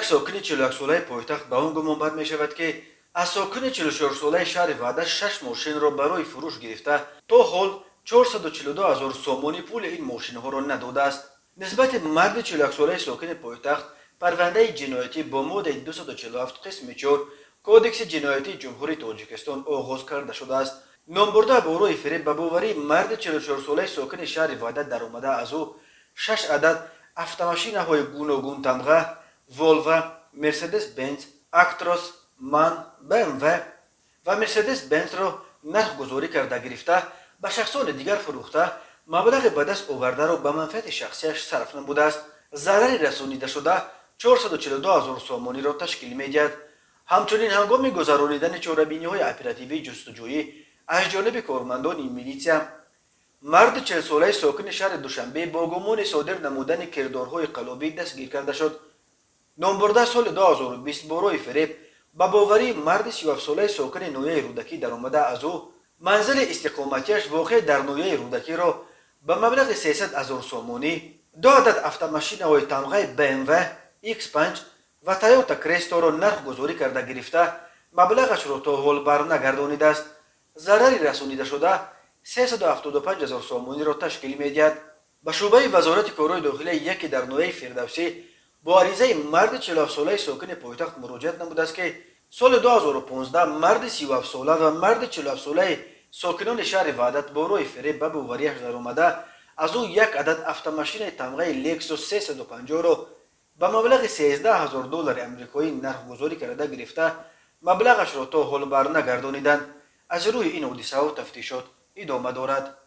ساکن 41 ساله پایتخت به آن گمان بر می شود که از ساکن 44 ساله شهر وعده 6 ماشین را برای فروش گرفته تا حال 442,000 سومانی پول این ماشین ها را نداده است. نسبت مرد 41 ساله ساکن پایتخت پرونده جنایتی با ماده 247 قسم 4 کودکس جنایتی جمهوری تاجیکستان آغاز کرده شده است. نامبرده بارای فریب به باوری مرد 44 ساله ساکن شهر وعده در آمده از او 6 عدد автомашина های گوناگون تمغه، ولوو، مرسدس بنز، اکتروس، من، BMW و مرسدس بنز را نرخ گذاری کرده گرفته به شخصان دیگر فروخته مبلغ به دست آورده را به منفعت شخصیش صرف نموده است. ضرر رسانیده شده 442,000 سومانی را تشکیل می‌دهد. همچنین هنگام گذرانیدن چاره‌بینی های اپراتیوی جستجویی از جانب کارمندان میلیسیا مرد 40 ساله ساکن شهر دوشنبه با گمان صادر نمودن کردارهای قلابی دستگیر کرده شد. نامبرده سال 2020 برای فریب به باوری مرد 37 ساله ساکن نویه رودکی در آمده از او منزل استقامتیش واقع در نویه رودکی را به مبلغ 300,000 سومانی، 2 عدد автомашина های تمغه BMW X5 و تویوتا کریستو را نرخ گذاری کرده گرفته مبلغش را تا حال برنگردانیده است. ضرری رسانیده شده 375,000 سومانی را تشکیل می‌دهد. به شعبه وزارت کارهای داخلی یکی در نویه فردوسی با عریضه مرد 47 ساله ساکن پایتخت مراجعت نموده است که سال 2015 مرد 37 ساله و مرد 47 ساله ساکنان شهر وحدت برای فریب به باوریش در آمده از او 1 عدد автомашина تمغه لکسوس 350 را به مبلغ 13,000 دلار امریکایی نرخ گذاری کرده گرفته مبلغش را تا حال برنگردانیدند. از روی این حادثه و تفتیشات ادامه دارد.